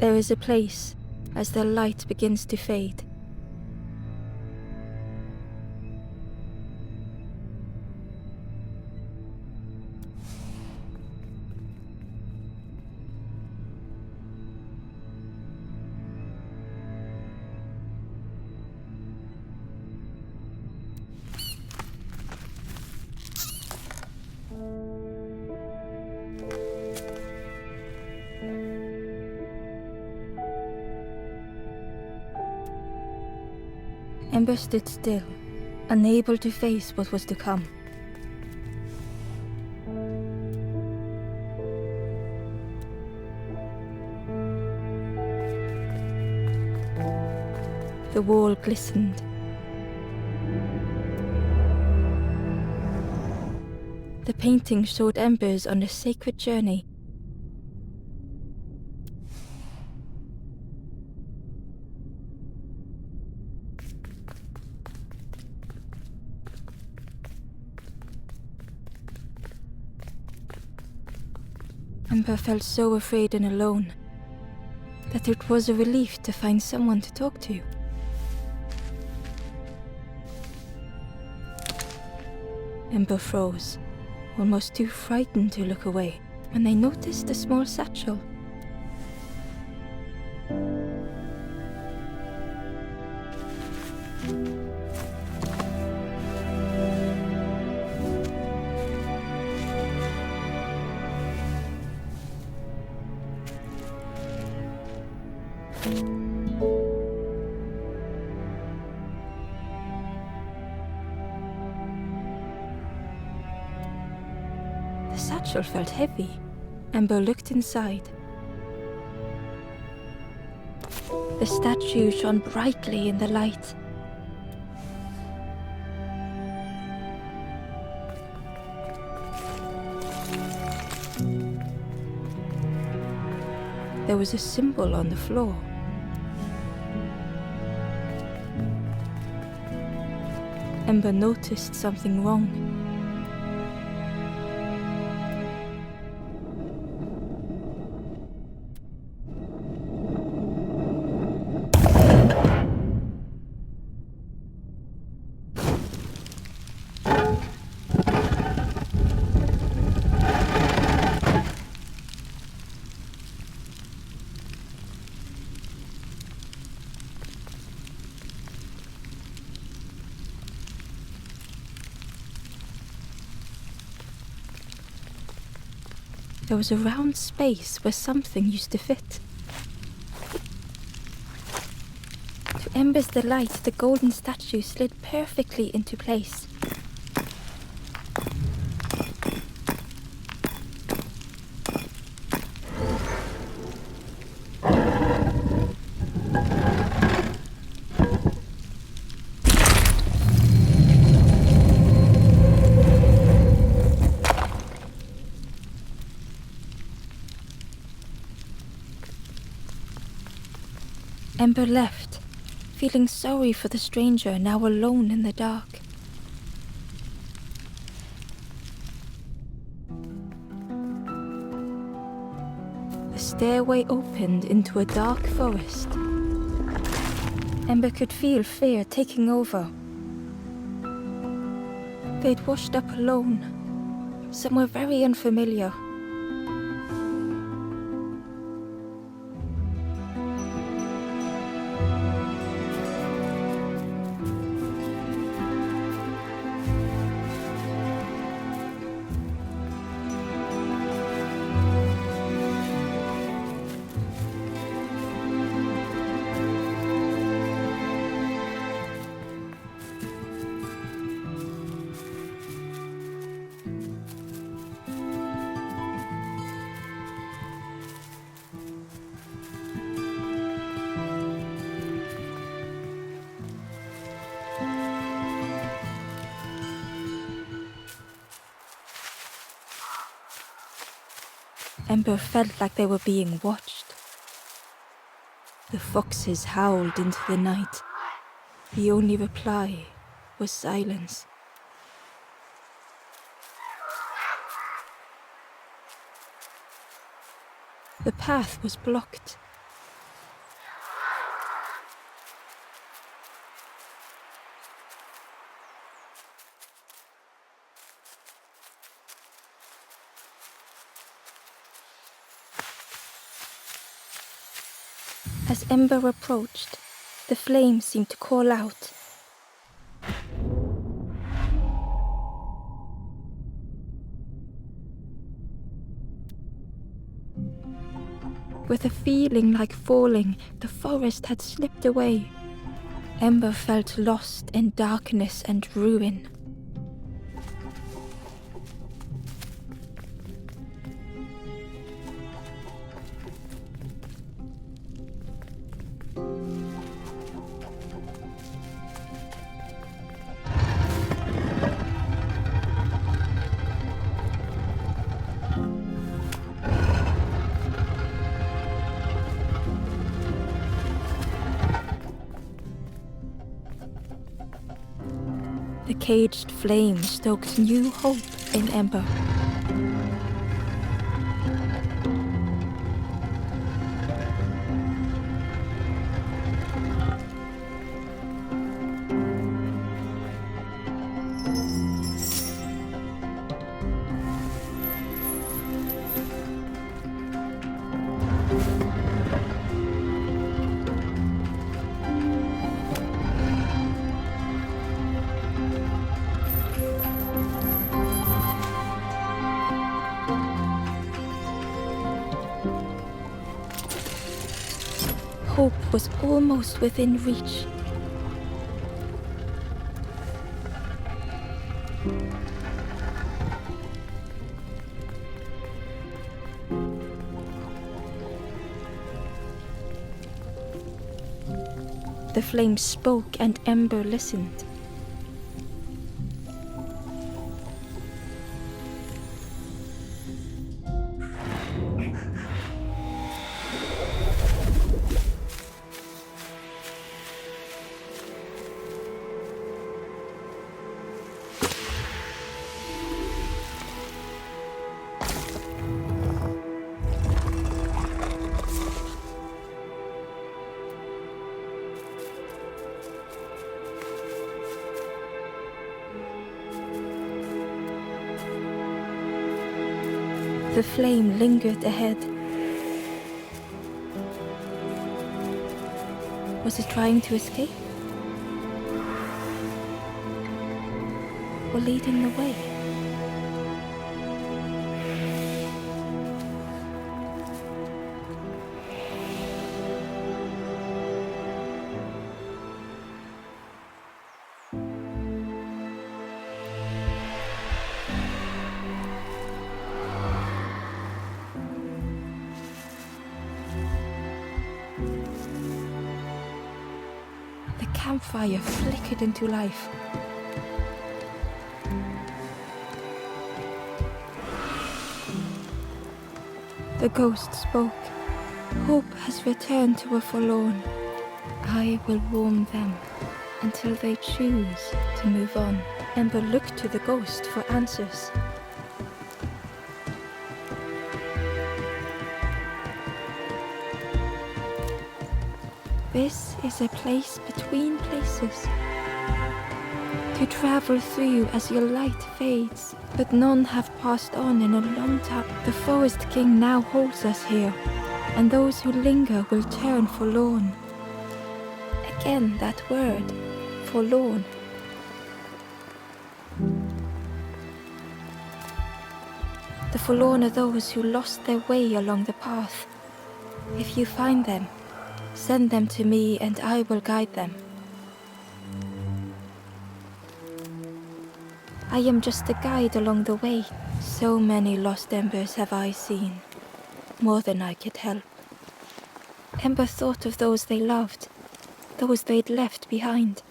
There is a place as the light begins to fade. Ember stood still, unable to face what was to come. The wall glistened. The painting showed embers on a sacred journey. Ember felt so afraid and alone that it was a relief to find someone to talk to. Ember froze, almost too frightened to look away, when they noticed a small satchel. The satchel felt heavy. Ember looked inside. The statue shone brightly in the light. There was a symbol on the floor. Ember noticed something wrong. There was a round space where something used to fit. To Ember's delight, the golden statue slid perfectly into place. Ember left, feeling sorry for the stranger now alone in the dark. The stairway opened into a dark forest. Ember could feel fear taking over. They'd washed up alone, somewhere very unfamiliar. Ember felt like they were being watched. The foxes howled into the night. The only reply was silence. The path was blocked. As Ember approached, the flame seemed to call out. With a feeling like falling, the forest had slipped away. Ember felt lost in darkness and ruin. The caged flame stoked new hope in Ember. Hope was almost within reach. The flame spoke and Ember listened. The flame lingered ahead. Was it trying to escape? Or leading the way? The campfire flickered into life. The ghost spoke. Hope has returned to a forlorn. I will warm them until they choose to move on. Ember looked to the ghost for answers. This is a place between places to travel through as your light fades, but none have passed on in a long time. The Forest King now holds us here, and those who linger will turn forlorn. Again that word, forlorn. The forlorn are those who lost their way along the path. If you find them, send them to me and I will guide them. I am just a guide along the way. So many lost embers have I seen, more than I could help. Ember thought of those they loved, those they'd left behind.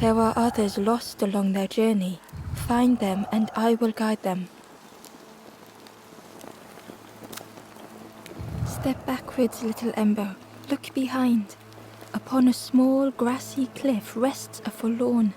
There are others lost along their journey. Find them and I will guide them. Step backwards, little Ember. Look behind. Upon a small grassy cliff rests a forlorn.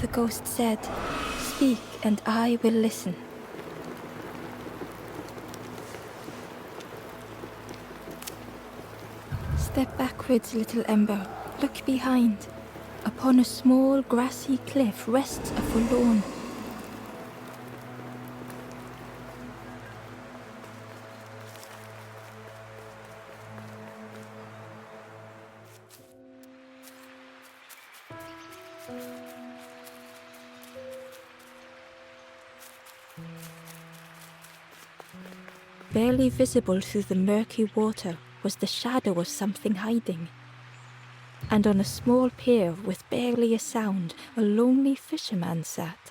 The ghost said, "Speak and I will listen." Step backwards, little Ember. Look behind. Upon a small grassy cliff rests a forlorn. Barely visible through the murky water was the shadow of something hiding. And on a small pier with barely a sound, a lonely fisherman sat.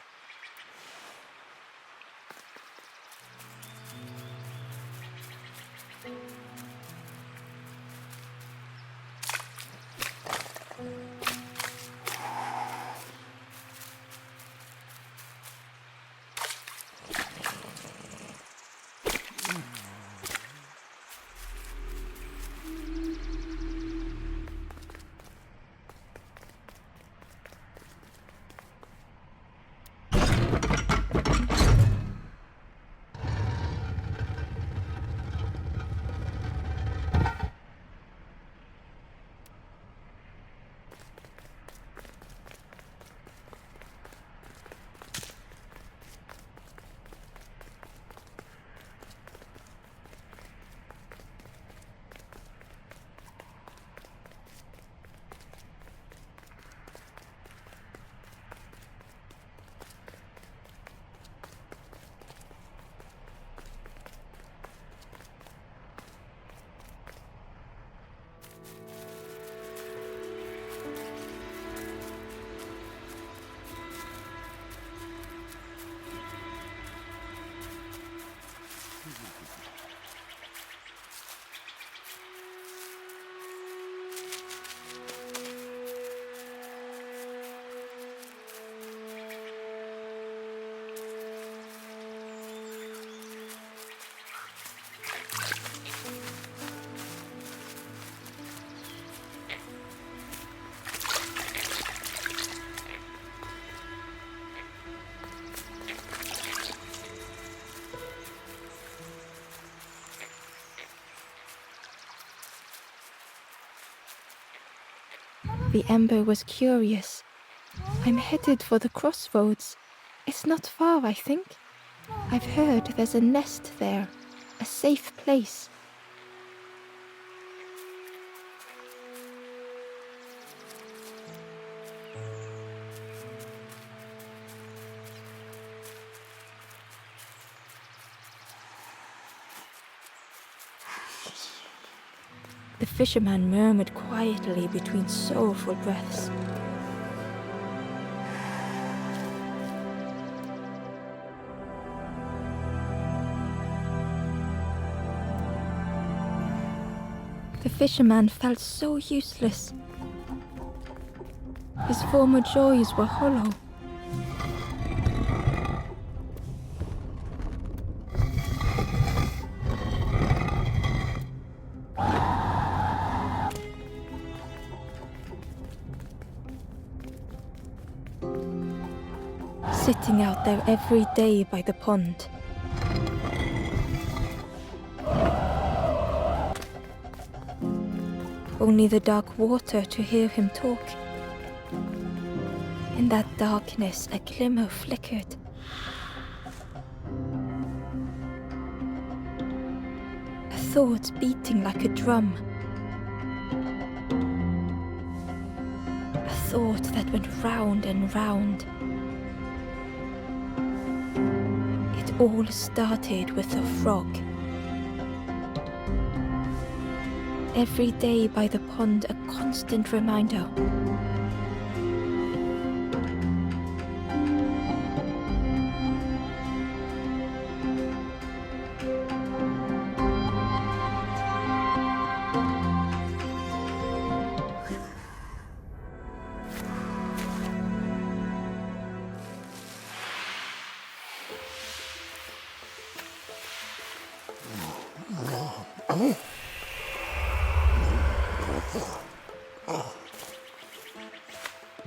The Ember was curious. "I'm headed for the crossroads. It's not far, I think. I've heard there's a nest there, a safe place." The fisherman murmured quietly between sorrowful breaths. The fisherman felt so useless. His former joys were hollow. Sitting out there every day by the pond. Only the dark water to hear him talk. In that darkness, a glimmer flickered. A thought beating like a drum. A thought that went round and round. It all started with a frog. Every day by the pond, a constant reminder.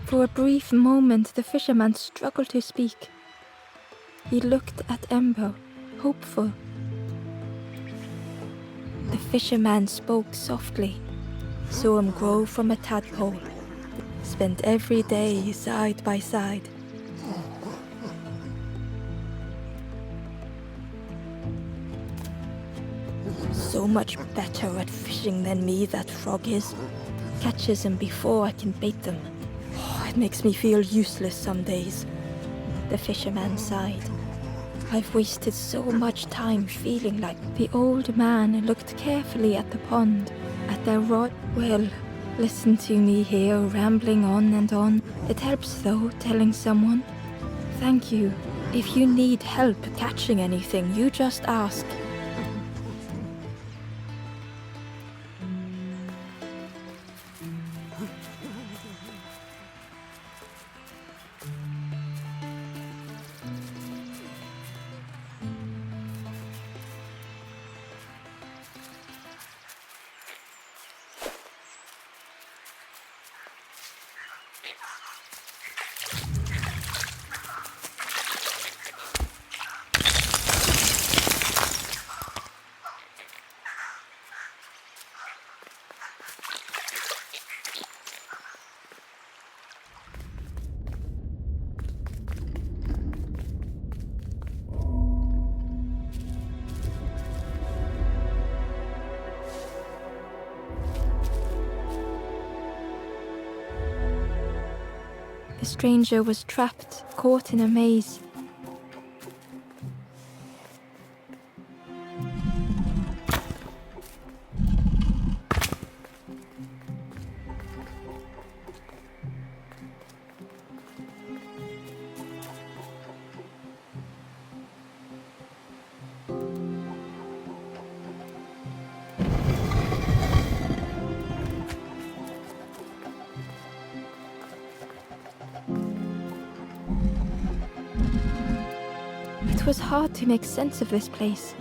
For a brief moment, the fisherman struggled to speak. He looked at Ember, hopeful. The fisherman spoke softly, saw him grow from a tadpole, spent every day side by side. So much better at fishing than me, that frog is. Catches them before I can bait them. Oh, it makes me feel useless some days. The fisherman sighed. I've wasted so much time feeling like... The old man looked carefully at the pond, at their rod. Well, listen to me here, rambling on and on. It helps though, telling someone. Thank you. If you need help catching anything, you just ask. The stranger was trapped, caught in a maze. It was hard to make sense of this place.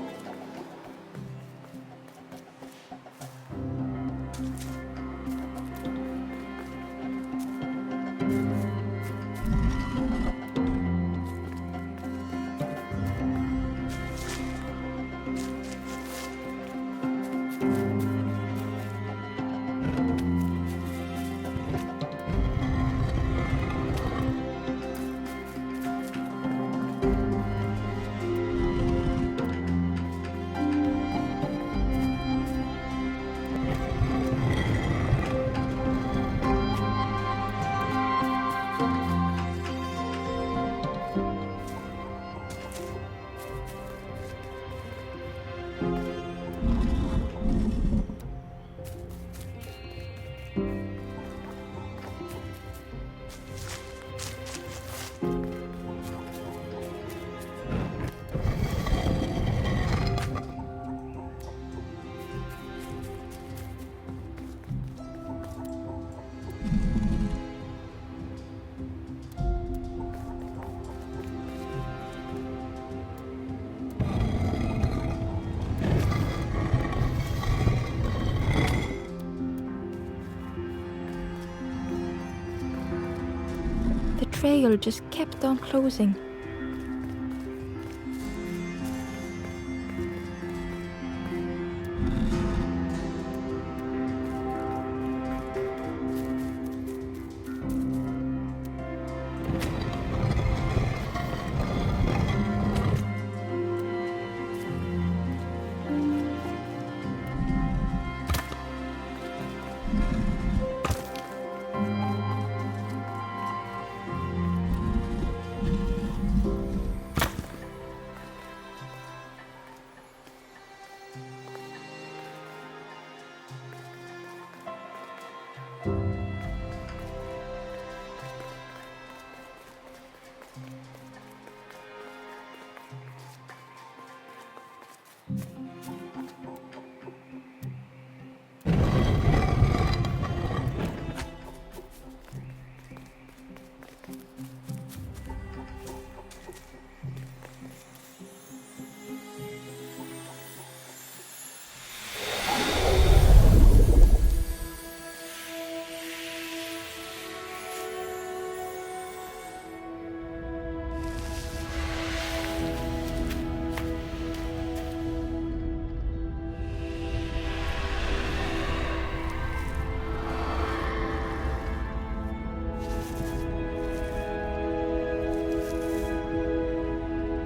The trail just kept on closing.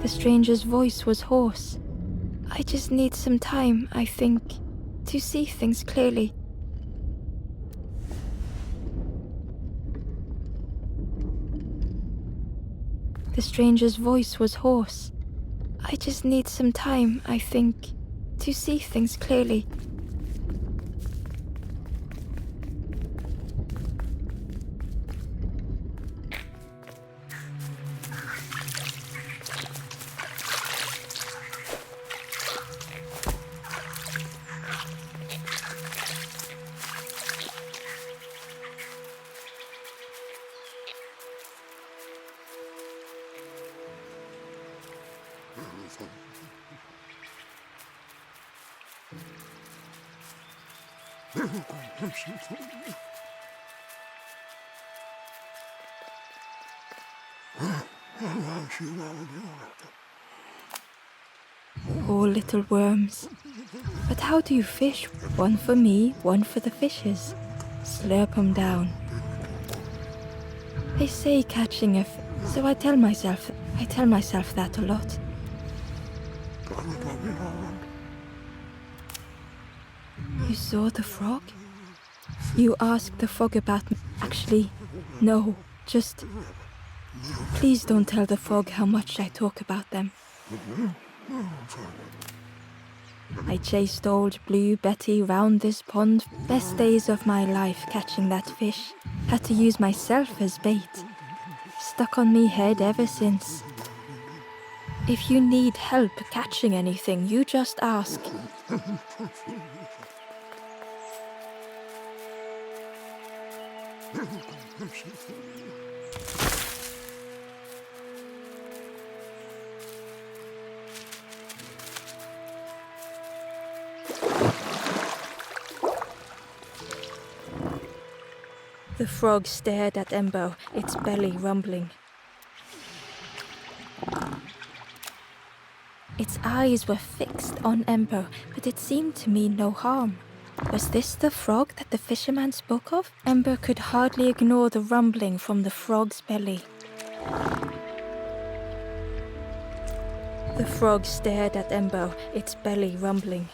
The stranger's voice was hoarse. I just need some time, I think, to see things clearly. The stranger's voice was hoarse. I just need some time, I think, to see things clearly. Poor little worms. But how do you fish? One for me, one for the fishes. Slurp 'em down. They say catching a so I tell myself that a lot. You saw the frog? You asked the frog about me. Actually, no, just... Please don't tell the frog how much I talk about them. I chased old Blue Betty round this pond. Best days of my life catching that fish. Had to use myself as bait. Stuck on me head ever since. If you need help catching anything, you just ask. The frog stared at Ember, its belly rumbling. Its eyes were fixed on Ember, but it seemed to mean no harm. Was this the frog that the fisherman spoke of? Ember could hardly ignore the rumbling from the frog's belly. The frog stared at Ember, its belly rumbling.